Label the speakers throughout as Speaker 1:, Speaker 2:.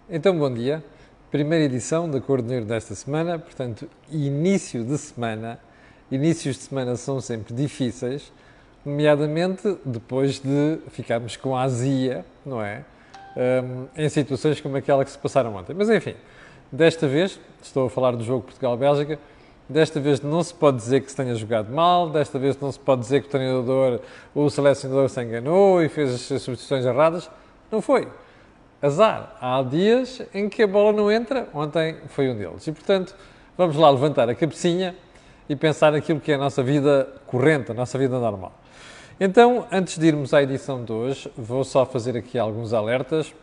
Speaker 1: Então, bom dia. Primeira edição da Cor de Dinheiro desta semana, portanto, início de semana. Inícios de semana são sempre difíceis, nomeadamente depois de ficarmos com a azia, não é? Em situações como aquela que se passaram ontem. Mas enfim, desta vez, estou a falar do jogo Portugal-Bélgica, desta vez não se pode dizer que se tenha jogado mal, desta vez não se pode dizer que o treinador ou o selecionador se enganou e fez as substituições erradas. Não foi. Azar. Há dias em que a bola não entra, ontem foi um deles. E, portanto, vamos lá levantar a cabecinha e pensar naquilo que é a nossa vida corrente, a nossa vida normal. Então, antes de irmos à edição de hoje, vou só fazer aqui alguns alertas.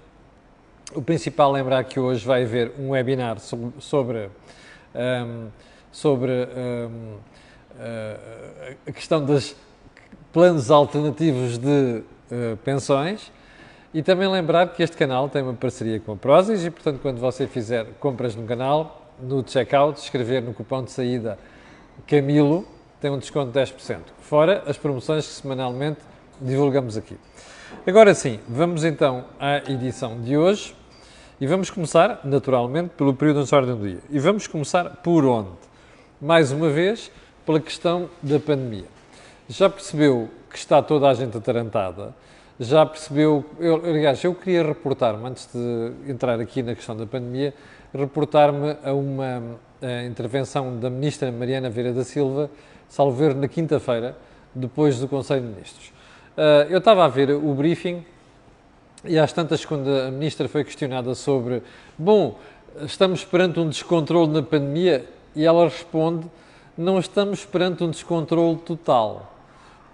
Speaker 1: O principal é lembrar que hoje vai haver um webinar sobre a questão dos planos alternativos de pensões. E também lembrar que este canal tem uma parceria com a Prozis e, portanto, quando você fizer compras no canal, no checkout, escrever no cupom de saída Camilo, tem um desconto de 10%. Fora as promoções que semanalmente divulgamos aqui. Agora sim, vamos então à edição de hoje e vamos começar, naturalmente, pelo período de ordem do dia. E vamos começar por onde? Mais uma vez, pela questão da pandemia. Já percebeu que está toda a gente atarantada? Já percebeu, aliás, eu queria reportar-me, antes de entrar aqui na questão da pandemia, reportar-me a uma intervenção da ministra Mariana Vieira da Silva, salvo erro, na quinta-feira, depois do Conselho de Ministros. Eu estava a ver o briefing e às tantas, quando a ministra foi questionada sobre, estamos perante um descontrole na pandemia, e ela responde, não estamos perante um descontrole total.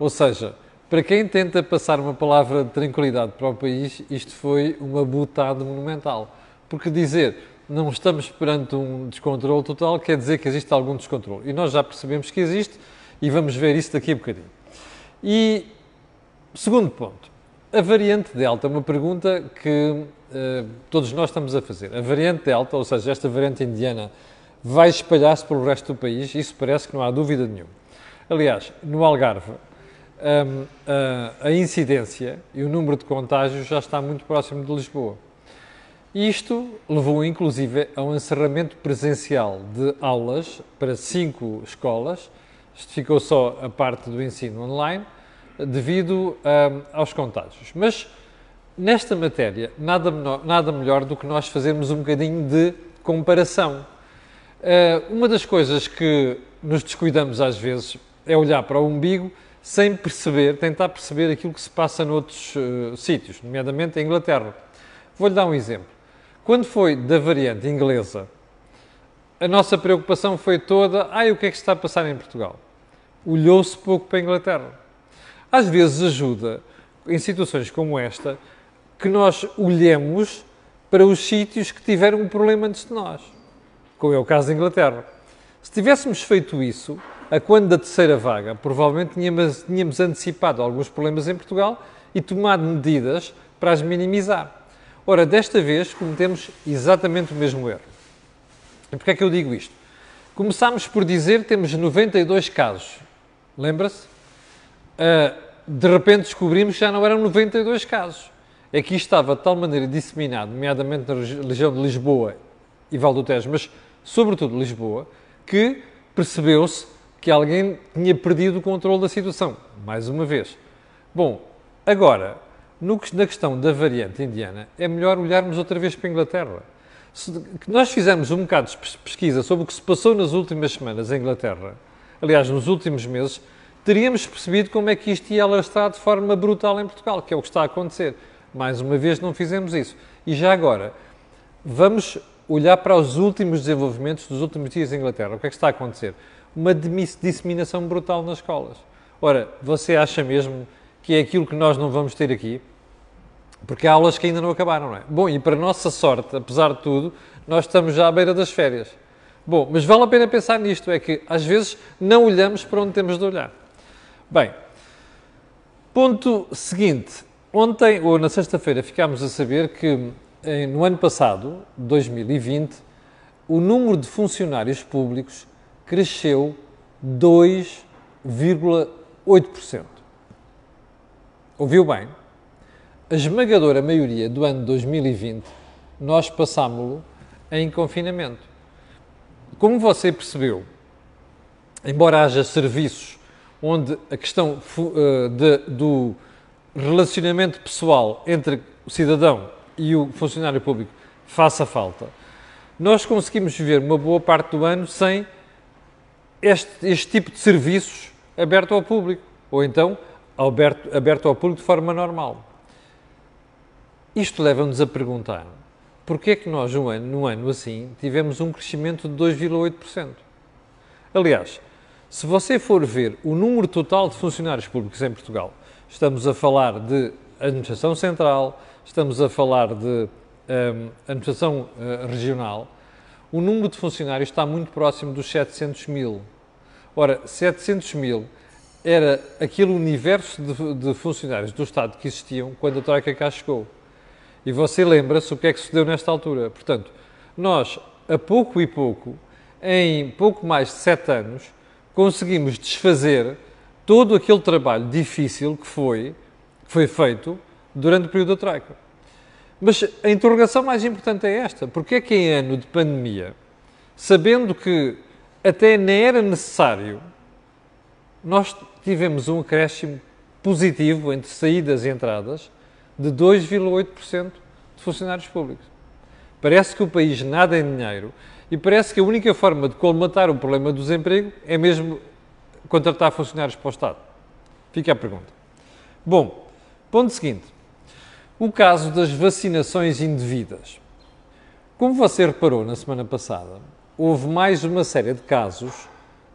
Speaker 1: Ou seja, para quem tenta passar uma palavra de tranquilidade para o país, isto foi uma botada monumental. Porque dizer não estamos perante um descontrole total quer dizer que existe algum descontrole. E nós já percebemos que existe e vamos ver isso daqui a bocadinho. E, segundo ponto, a variante Delta, uma pergunta que todos nós estamos a fazer. A variante Delta, ou seja, esta variante indiana, vai espalhar-se pelo resto do país? Isso parece que não há dúvida nenhuma. Aliás, no Algarve, a incidência e o número de contágios já está muito próximo de Lisboa. Isto levou, inclusive, a um encerramento presencial de aulas para 5 escolas. Isto ficou só a parte do ensino online, devido aos contágios. Mas, nesta matéria, nada melhor do que nós fazermos um bocadinho de comparação. Uma das coisas que nos descuidamos às vezes é olhar para o umbigo sem perceber, tentar perceber aquilo que se passa noutros sítios, nomeadamente em Inglaterra. Vou-lhe dar um exemplo. Quando foi da variante inglesa, a nossa preocupação foi toda, o que é que está a passar em Portugal? Olhou-se pouco para a Inglaterra. Às vezes ajuda, em situações como esta, que nós olhemos para os sítios que tiveram um problema antes de nós, como é o caso da Inglaterra. Se tivéssemos feito isso, a quando da terceira vaga, provavelmente tínhamos antecipado alguns problemas em Portugal e tomado medidas para as minimizar. Ora, desta vez cometemos exatamente o mesmo erro. E porquê é que eu digo isto? Começámos por dizer que temos 92 casos. Lembra-se? De repente descobrimos que já não eram 92 casos. É que isto estava de tal maneira disseminado, nomeadamente na região de Lisboa e Val do Tejo, mas sobretudo Lisboa, que percebeu-se que alguém tinha perdido o controle da situação, mais uma vez. Bom, agora, na questão da variante indiana, é melhor olharmos outra vez para a Inglaterra. Se nós fizermos um bocado de pesquisa sobre o que se passou nas últimas semanas em Inglaterra, aliás, nos últimos meses, teríamos percebido como é que isto ia alastrar de forma brutal em Portugal, que é o que está a acontecer. Mais uma vez não fizemos isso. E já agora, vamos olhar para os últimos desenvolvimentos dos últimos dias em Inglaterra. O que é que está a acontecer? Uma disseminação brutal nas escolas. Ora, você acha mesmo que é aquilo que nós não vamos ter aqui? Porque há aulas que ainda não acabaram, não é? Bom, e para a nossa sorte, apesar de tudo, nós estamos já à beira das férias. Bom, mas vale a pena pensar nisto, é que às vezes não olhamos para onde temos de olhar. Bem, ponto seguinte. Ontem, ou na sexta-feira, ficámos a saber que no ano passado, 2020, o número de funcionários públicos cresceu 2,8%. Ouviu bem? A esmagadora maioria do ano 2020 nós passámo-lo em confinamento. Como você percebeu, embora haja serviços onde a questão do relacionamento pessoal entre o cidadão e o funcionário público faça falta, nós conseguimos viver uma boa parte do ano sem este tipo de serviços aberto ao público, ou então aberto ao público de forma normal. Isto leva-nos a perguntar, porquê é que nós, num ano assim, tivemos um crescimento de 2,8%? Aliás, se você for ver o número total de funcionários públicos em Portugal, estamos a falar de administração central, estamos a falar de administração regional, o número de funcionários está muito próximo dos 700 mil. Ora, 700 mil era aquele universo de funcionários do Estado que existiam quando a Troika cá chegou. E você lembra-se o que é que sucedeu nesta altura. Portanto, nós, a pouco e pouco, em pouco mais de 7 anos, conseguimos desfazer todo aquele trabalho difícil que foi feito durante o período da Troika. Mas a interrogação mais importante é esta. Porque é que em ano de pandemia, sabendo que até nem era necessário, nós tivemos um acréscimo positivo entre saídas e entradas de 2,8% de funcionários públicos. Parece que o país nada em dinheiro e parece que a única forma de colmatar o problema do desemprego é mesmo contratar funcionários para o Estado. Fica a pergunta. Bom, ponto seguinte. O caso das vacinações indevidas. Como você reparou na semana passada, houve mais uma série de casos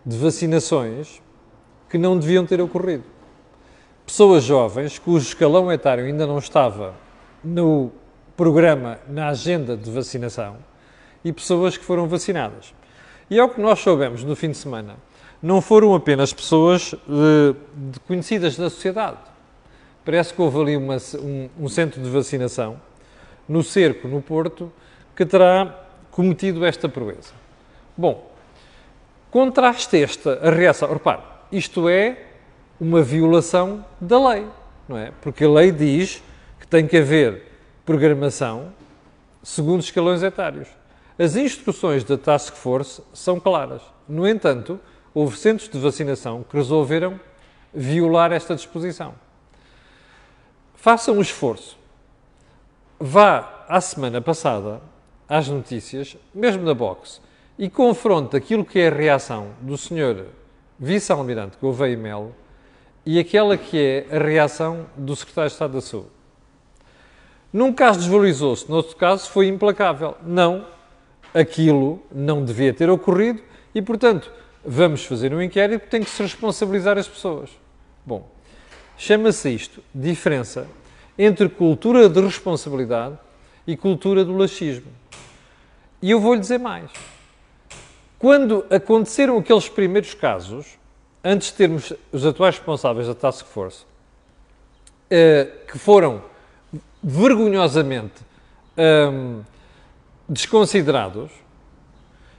Speaker 1: de vacinações que não deviam ter ocorrido. Pessoas jovens, cujo escalão etário ainda não estava no programa, na agenda de vacinação, e pessoas que foram vacinadas. E ao que nós soubemos no fim de semana, não foram apenas pessoas conhecidas da sociedade. Parece que houve ali um centro de vacinação, no Cerco, no Porto, que terá cometido esta proeza. Bom, contraste a reação. Repare, isto é uma violação da lei, não é? Porque a lei diz que tem que haver programação segundo escalões etários. As instruções da Task Force são claras. No entanto, houve centros de vacinação que resolveram violar esta disposição. Faça um esforço. Vá à semana passada às notícias, mesmo na Box, e confronte aquilo que é a reação do Sr. Vice-Almirante Gouveia e Melo e aquela que é a reação do Secretário de Estado da Saúde. Num caso desvalorizou-se, no outro caso foi implacável. Não, aquilo não devia ter ocorrido e, portanto, vamos fazer um inquérito que tem que se responsabilizar as pessoas. Bom, chama-se isto diferença entre cultura de responsabilidade e cultura do laxismo. E eu vou-lhe dizer mais. Quando aconteceram aqueles primeiros casos, antes de termos os atuais responsáveis da Task Force, que foram vergonhosamente desconsiderados,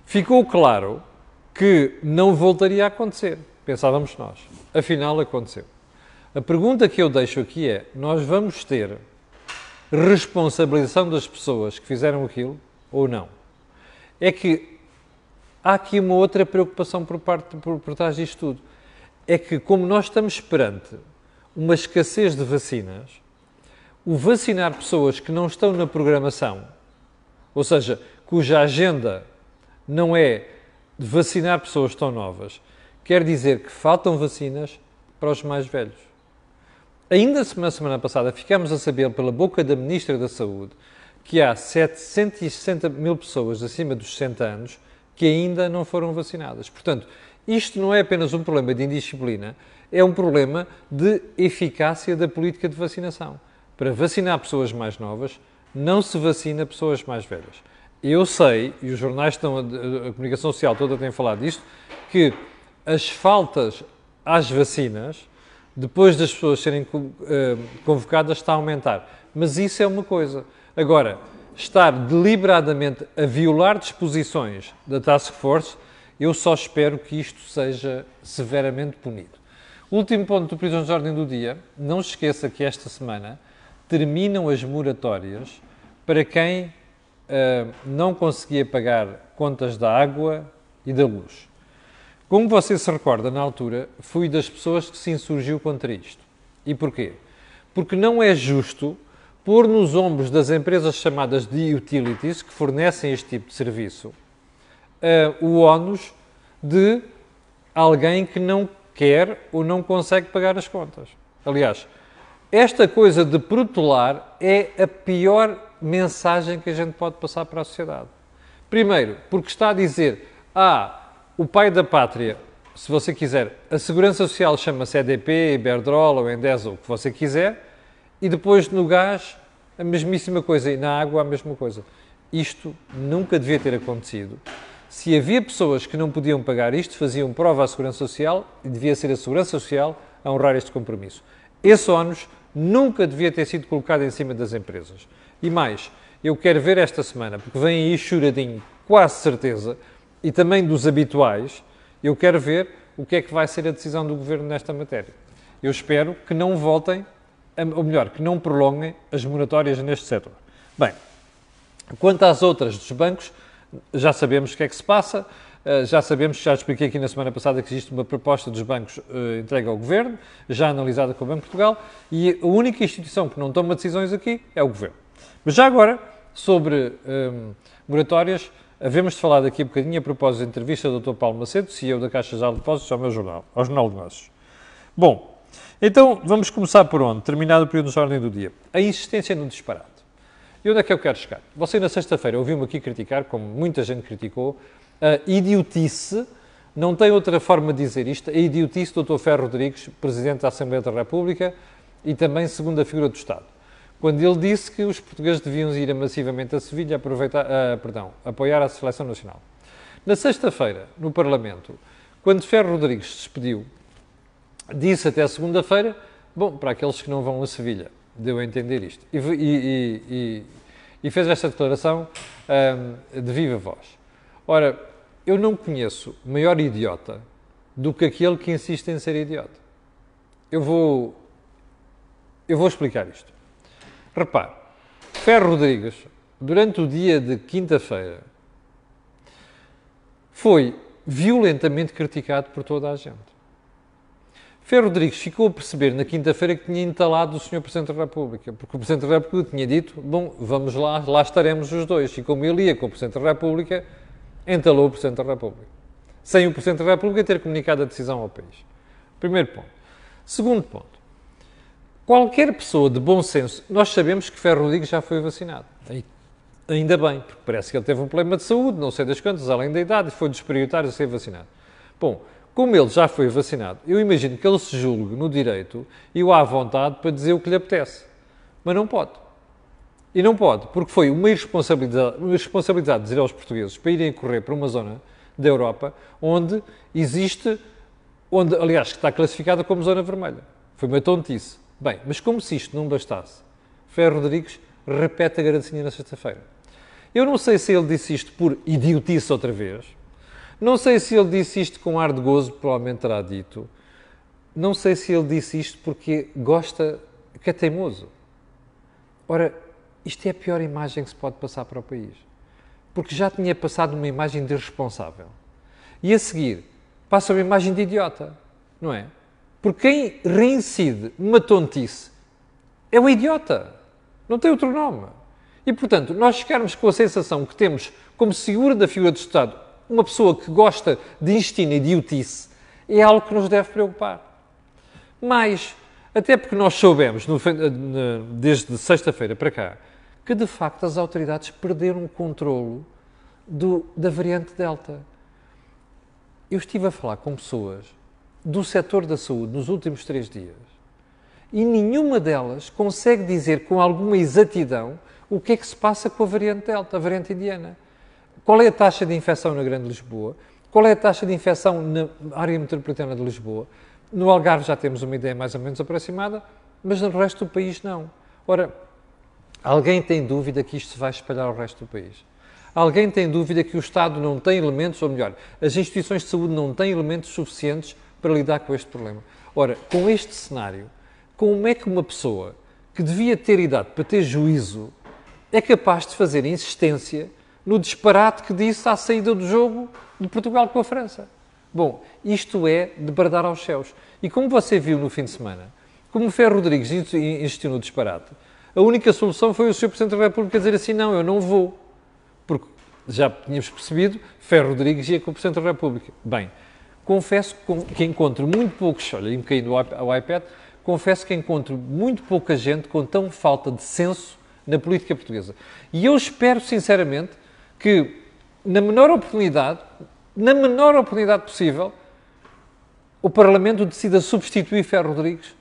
Speaker 1: ficou claro que não voltaria a acontecer. Pensávamos nós. Afinal, aconteceu. A pergunta que eu deixo aqui é, nós vamos ter responsabilização das pessoas que fizeram aquilo ou não? É que há aqui uma outra preocupação por trás disto tudo. É que, como nós estamos perante uma escassez de vacinas, o vacinar pessoas que não estão na programação, ou seja, cuja agenda não é de vacinar pessoas tão novas, quer dizer que faltam vacinas para os mais velhos. Ainda na semana passada ficámos a saber pela boca da Ministra da Saúde que há 760 mil pessoas acima dos 60 anos que ainda não foram vacinadas. Portanto, isto não é apenas um problema de indisciplina, é um problema de eficácia da política de vacinação. Para vacinar pessoas mais novas, não se vacina pessoas mais velhas. Eu sei, e os jornais a comunicação social toda tem falado disto, que as faltas às vacinas, depois das pessoas serem convocadas, está a aumentar. Mas isso é uma coisa. Agora, estar deliberadamente a violar disposições da Task Force, eu só espero que isto seja severamente punido. Último ponto do Prisões de Ordem do dia. Não se esqueça que esta semana terminam as moratórias para quem não conseguia pagar contas da água e da luz. Como você se recorda, na altura, fui das pessoas que se insurgiu contra isto. E porquê? Porque não é justo pôr nos ombros das empresas chamadas de utilities, que fornecem este tipo de serviço, o ónus de alguém que não quer ou não consegue pagar as contas. Aliás, esta coisa de protelar é a pior mensagem que a gente pode passar para a sociedade. Primeiro, porque está a dizer, o pai da pátria, se você quiser, a Segurança Social chama-se EDP, Iberdrola ou Endesa, o que você quiser, e depois no gás, a mesmíssima coisa, e na água a mesma coisa. Isto nunca devia ter acontecido. Se havia pessoas que não podiam pagar isto, faziam prova à Segurança Social e devia ser a Segurança Social a honrar este compromisso. Esse ónus nunca devia ter sido colocado em cima das empresas. E mais, eu quero ver esta semana, porque vem aí choradinho, quase certeza, e também dos habituais, eu quero ver o que é que vai ser a decisão do Governo nesta matéria. Eu espero que não voltem, ou melhor, que não prolonguem as moratórias neste setor. Bem, quanto às outras dos bancos, já sabemos o que é que se passa, já expliquei aqui na semana passada que existe uma proposta dos bancos entregue ao Governo, já analisada com o Banco de Portugal, e a única instituição que não toma decisões aqui é o Governo. Mas já agora, sobre moratórias, havemos de falar daqui a bocadinho a propósito da entrevista do Dr. Paulo Macedo, CEO da Caixa Geral de Depósitos, ao meu jornal, ao Jornal de Negócios. Bom, então vamos começar por onde? Terminado o período de ordem do dia. A insistência no disparate. E onde é que eu quero chegar? Você, na sexta-feira, ouviu-me aqui criticar, como muita gente criticou, a idiotice, não tem outra forma de dizer isto, a idiotice do Dr. Ferro Rodrigues, Presidente da Assembleia da República e também segunda figura do Estado, quando ele disse que os portugueses deviam ir massivamente a Sevilha apoiar a Seleção Nacional. Na sexta-feira, no Parlamento, quando Ferro Rodrigues se despediu, disse até segunda-feira, bom, para aqueles que não vão a Sevilha, deu a entender isto. E fez esta declaração de viva voz. Ora, eu não conheço maior idiota do que aquele que insiste em ser idiota. Eu vou explicar isto. Repare, Ferro Rodrigues, durante o dia de quinta-feira, foi violentamente criticado por toda a gente. Ferro Rodrigues ficou a perceber na quinta-feira que tinha entalado o Sr. Presidente da República, porque o Presidente da República tinha dito, bom, vamos lá estaremos os dois. E como ele ia com o Presidente da República, entalou o Presidente da República. Sem o Presidente da República ter comunicado a decisão ao país. Primeiro ponto. Segundo ponto. Qualquer pessoa de bom senso, nós sabemos que Ferro Rodrigues já foi vacinado. Ainda bem, porque parece que ele teve um problema de saúde, não sei das quantas, além da idade, e foi dos prioritários a ser vacinado. Bom, como ele já foi vacinado, eu imagino que ele se julgue no direito e o há à vontade para dizer o que lhe apetece. Mas não pode. E não pode, porque foi uma irresponsabilidade dizer aos portugueses para irem correr para uma zona da Europa onde aliás, está classificada como zona vermelha. Foi uma tontice. Bem, mas como se isto não bastasse, Ferro Rodrigues repete a gracinha na sexta-feira. Eu não sei se ele disse isto por idiotice outra vez, não sei se ele disse isto com ar de gozo, provavelmente terá dito, não sei se ele disse isto porque gosta, que é teimoso. Ora, isto é a pior imagem que se pode passar para o país, porque já tinha passado uma imagem de irresponsável. E a seguir, passa uma imagem de idiota, não é? Porque quem reincide uma tontice é o idiota. Não tem outro nome. E, portanto, nós ficarmos com a sensação que temos como segura da figura do Estado uma pessoa que gosta de insistir na idiotice é algo que nos deve preocupar. Mas, até porque nós soubemos, desde sexta-feira para cá, que de facto as autoridades perderam o controlo da variante Delta. Eu estive a falar com pessoas do setor da saúde nos últimos 3 dias e nenhuma delas consegue dizer com alguma exatidão o que é que se passa com a variante Delta, a variante indiana. Qual é a taxa de infecção na Grande Lisboa? Qual é a taxa de infecção na área metropolitana de Lisboa? No Algarve já temos uma ideia mais ou menos aproximada, mas no resto do país não. Ora, alguém tem dúvida que isto se vai espalhar ao resto do país? Alguém tem dúvida que o Estado não tem elementos, ou melhor, as instituições de saúde não têm elementos suficientes para lidar com este problema? Ora, com este cenário, como é que uma pessoa que devia ter idade para ter juízo é capaz de fazer insistência no disparate que disse à saída do jogo de Portugal com a França. Bom, isto é de bradar aos céus. E como você viu no fim de semana, como o Ferro Rodrigues insistiu no disparate, a única solução foi o Sr. Presidente da República dizer assim, não, eu não vou. Porque já tínhamos percebido, Ferro Rodrigues ia com o Presidente da República. Bem, confesso que encontro muito poucos, olha, um bocadinho ao iPad, confesso que encontro muito pouca gente com tão falta de senso na política portuguesa. E eu espero, sinceramente, que na menor oportunidade possível, o Parlamento decida substituir Ferro Rodrigues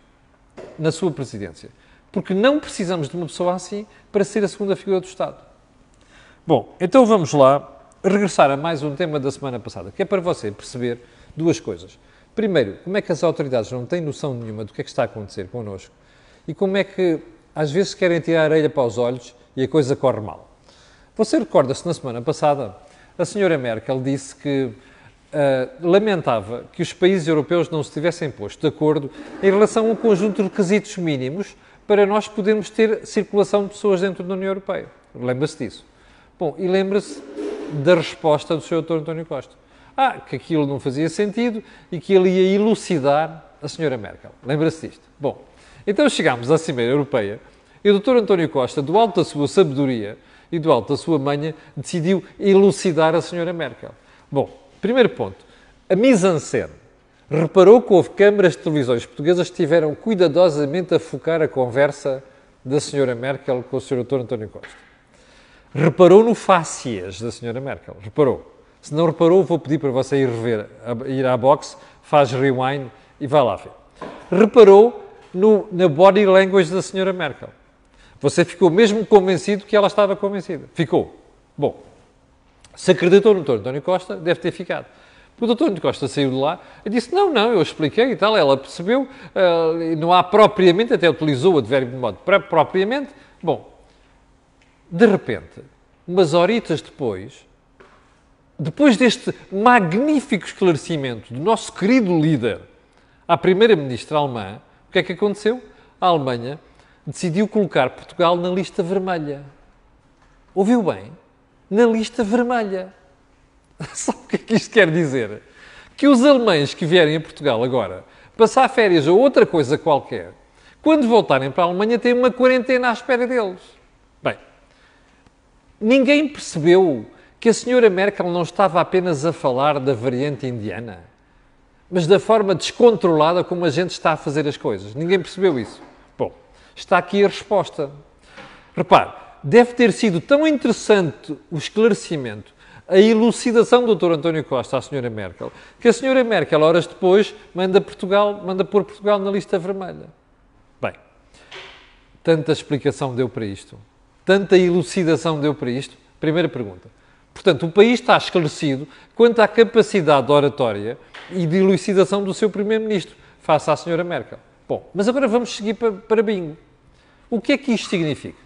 Speaker 1: na sua presidência. Porque não precisamos de uma pessoa assim para ser a segunda figura do Estado. Bom, então vamos lá regressar a mais um tema da semana passada, que é para você perceber duas coisas. Primeiro, como é que as autoridades não têm noção nenhuma do que é que está a acontecer connosco e como é que às vezes querem tirar a areia para os olhos e a coisa corre mal. Você recorda-se, na semana passada, a senhora Merkel disse que lamentava que os países europeus não se tivessem posto de acordo em relação a um conjunto de requisitos mínimos para nós podermos ter circulação de pessoas dentro da União Europeia. Lembra-se disso? Bom, e lembra-se da resposta do Sr. Dr. António Costa. Que aquilo não fazia sentido e que ele ia elucidar a senhora Merkel. Lembra-se disto? Bom, então chegámos à Cimeira Europeia e o Dr. António Costa, do alto da sua sabedoria e do alto da sua manha, decidiu elucidar a senhora Merkel. Bom, primeiro ponto, a mise-en-scène. Reparou que houve câmaras de televisões portuguesas que estiveram cuidadosamente a focar a conversa da senhora Merkel com o Sr. Dr. António Costa. Reparou no fácias da senhora Merkel. Reparou. Se não reparou, vou pedir para você ir rever, ir à box, faz rewind e vai lá ver. Reparou na body language da senhora Merkel. Você ficou mesmo convencido que ela estava convencida. Ficou. Bom, se acreditou no Dr. António Costa, deve ter ficado. O Dr. António Costa saiu de lá e disse, não, eu expliquei e tal, ela percebeu, não há propriamente, até utilizou o advérbio de modo propriamente. Bom, de repente, umas horitas depois deste magnífico esclarecimento do nosso querido líder à primeira-ministra alemã, o que é que aconteceu? A Alemanha decidiu colocar Portugal na lista vermelha. Ouviu bem? Na lista vermelha. Sabe o que é que isto quer dizer? Que os alemães que vierem a Portugal agora, passar férias ou outra coisa qualquer, quando voltarem para a Alemanha têm uma quarentena à espera deles. Bem, ninguém percebeu que a senhora Merkel não estava apenas a falar da variante indiana, mas da forma descontrolada como a gente está a fazer as coisas. Ninguém percebeu isso. Bom, está aqui a resposta. Repare, deve ter sido tão interessante o esclarecimento, a elucidação do Dr. António Costa à senhora Merkel, que a senhora Merkel, horas depois, manda pôr Portugal na lista vermelha. Bem, tanta explicação deu para isto, tanta elucidação deu para isto. Primeira pergunta. Portanto, o país está esclarecido quanto à capacidade de oratória e de elucidação do seu primeiro-ministro, face à senhora Merkel. Bom, mas agora vamos seguir para bingo. O que é que isto significa?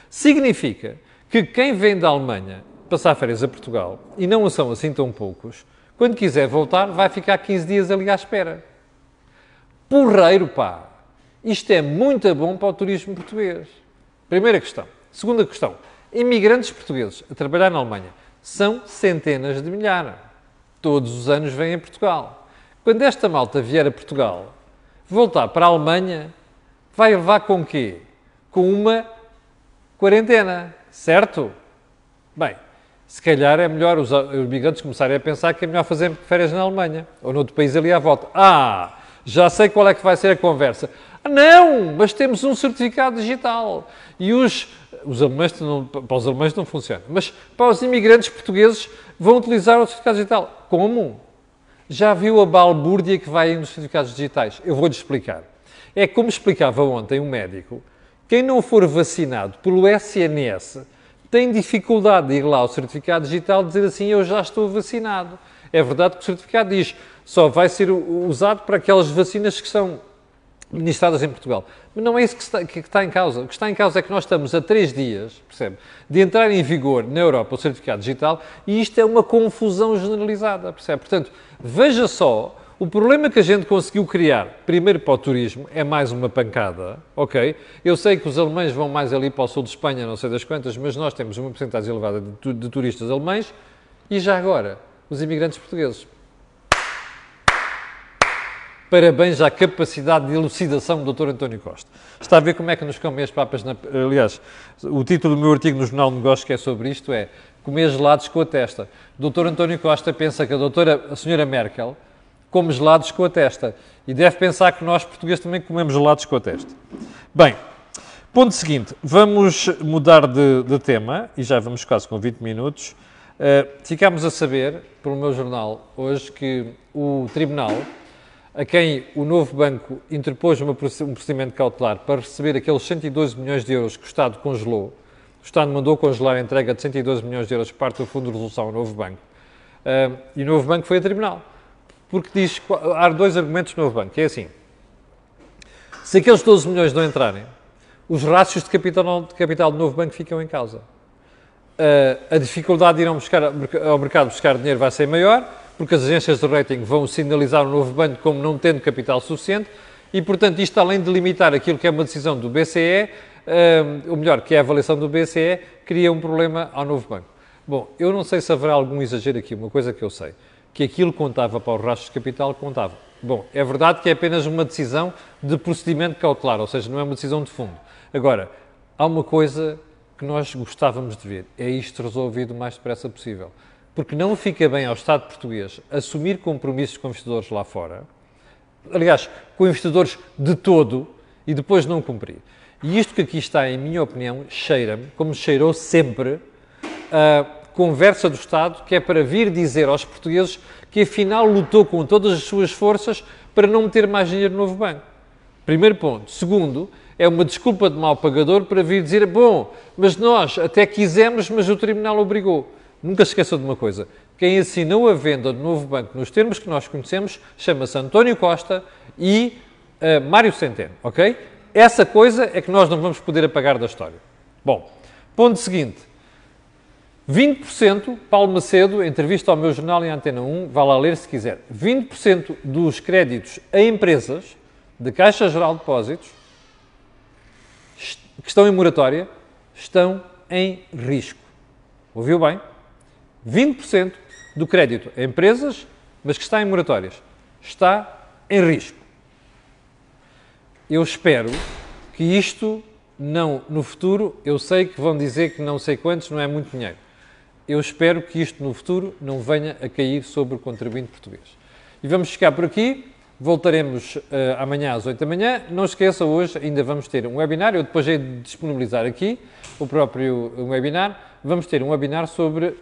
Speaker 1: Significa que quem vem da Alemanha passar férias a Portugal, e não são assim tão poucos, quando quiser voltar, vai ficar 15 dias ali à espera. Porreiro, pá! Isto é muito bom para o turismo português. Primeira questão. Segunda questão. Imigrantes portugueses a trabalhar na Alemanha são centenas de milhares. Todos os anos vêm a Portugal. Quando esta malta vier a Portugal, voltar para a Alemanha, vai levar com quê? Com uma quarentena, certo? Bem, se calhar é melhor os imigrantes começarem a pensar que é melhor fazer férias na Alemanha ou noutro país ali à volta. Já sei qual é que vai ser a conversa. Não, mas temos um certificado digital. E os alemães, para os alemães não funciona, mas para os imigrantes portugueses vão utilizar o certificado digital. Como? Já viu a balbúrdia que vai nos certificados digitais? Eu vou-lhe explicar. É como explicava ontem um médico, quem não for vacinado pelo SNS tem dificuldade de ir lá ao certificado digital e dizer assim, eu já estou vacinado. É verdade que o certificado diz, só vai ser usado para aquelas vacinas que são administradas em Portugal. Mas não é isso que está em causa. O que está em causa é que nós estamos a 3 dias, percebe, de entrar em vigor na Europa o certificado digital e isto é uma confusão generalizada, percebe? Portanto, veja só O problema que a gente conseguiu criar, primeiro para o turismo, é mais uma pancada, ok? Eu sei que os alemães vão mais ali para o sul de Espanha, não sei das quantas, mas nós temos uma porcentagem elevada de turistas alemães e já agora, os imigrantes portugueses. Parabéns à capacidade de elucidação do Dr. António Costa. Está a ver como é que nos comem as papas Aliás, o título do meu artigo no Jornal de Negócios que é sobre isto é comer gelados com a testa. O Dr. António Costa pensa que a senhora Merkel come gelados com a testa. E deve pensar que nós, portugueses, também comemos gelados com a testa. Bem, ponto seguinte. Vamos mudar de tema, e já vamos quase com 20 minutos. Ficámos a saber, pelo meu jornal, hoje, que o Tribunal, a quem o Novo Banco interpôs um procedimento cautelar para receber aqueles 112 milhões de euros que o Estado congelou, o Estado mandou congelar a entrega de 112 milhões de euros por parte do Fundo de Resolução ao Novo Banco. E o Novo Banco foi a Tribunal. Porque diz, há dois argumentos no Novo Banco, que é assim, se aqueles 12 milhões não entrarem, os rácios de capital do Novo Banco ficam em causa. A dificuldade de ir ao mercado buscar dinheiro vai ser maior, porque as agências de rating vão sinalizar o Novo Banco como não tendo capital suficiente e, portanto, isto além de limitar aquilo que é uma decisão do BCE, ou melhor, que é a avaliação do BCE, cria um problema ao Novo Banco. Bom, eu não sei se haverá algum exagero aqui, uma coisa que eu sei, que aquilo contava para os rastros de capital, contava. Bom, é verdade que é apenas uma decisão de procedimento cautelar, ou seja, não é uma decisão de fundo. Agora, há uma coisa que nós gostávamos de ver, é isto resolvido o mais depressa possível. Porque não fica bem ao Estado português assumir compromissos com investidores lá fora, aliás, com investidores de todo, e depois não cumprir. E isto que aqui está, em minha opinião, cheira-me, como cheirou sempre, a conversa do Estado, que é para vir dizer aos portugueses que afinal lutou com todas as suas forças para não meter mais dinheiro no Novo Banco. Primeiro ponto. Segundo, é uma desculpa de mau pagador para vir dizer, bom, mas nós até quisemos, mas o Tribunal obrigou. Nunca se esqueçam de uma coisa, quem assinou a venda do Novo Banco nos termos que nós conhecemos chama-se António Costa e Mário Centeno, ok? Essa coisa é que nós não vamos poder apagar da história. Bom, ponto seguinte. 20%, Paulo Macedo, entrevista ao meu jornal em Antena 1, vá lá ler se quiser, 20% dos créditos a empresas de Caixa Geral de Depósitos que estão em moratória estão em risco. Ouviu bem? 20% do crédito a empresas, mas que está em moratórias, está em risco. Eu espero que isto não, no futuro, eu sei que vão dizer que não sei quantos não é muito dinheiro. Eu espero que isto no futuro não venha a cair sobre o contribuinte português. E vamos ficar por aqui. Voltaremos amanhã às 8 da manhã. Não esqueça, hoje ainda vamos ter um webinar. Eu depois hei de disponibilizar aqui o próprio webinar. Vamos ter um webinar sobre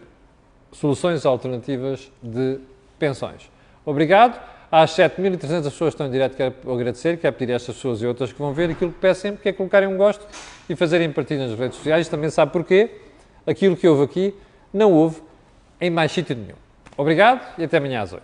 Speaker 1: soluções alternativas de pensões. Obrigado. Às 7.300 pessoas que estão em direto, quero agradecer, quero pedir a estas pessoas e outras que vão ver aquilo que peço sempre, que é colocarem um gosto e fazerem partilha nas redes sociais. Também sabe porquê. Aquilo que houve aqui não houve em mais sítio nenhum. Obrigado e até amanhã às 8.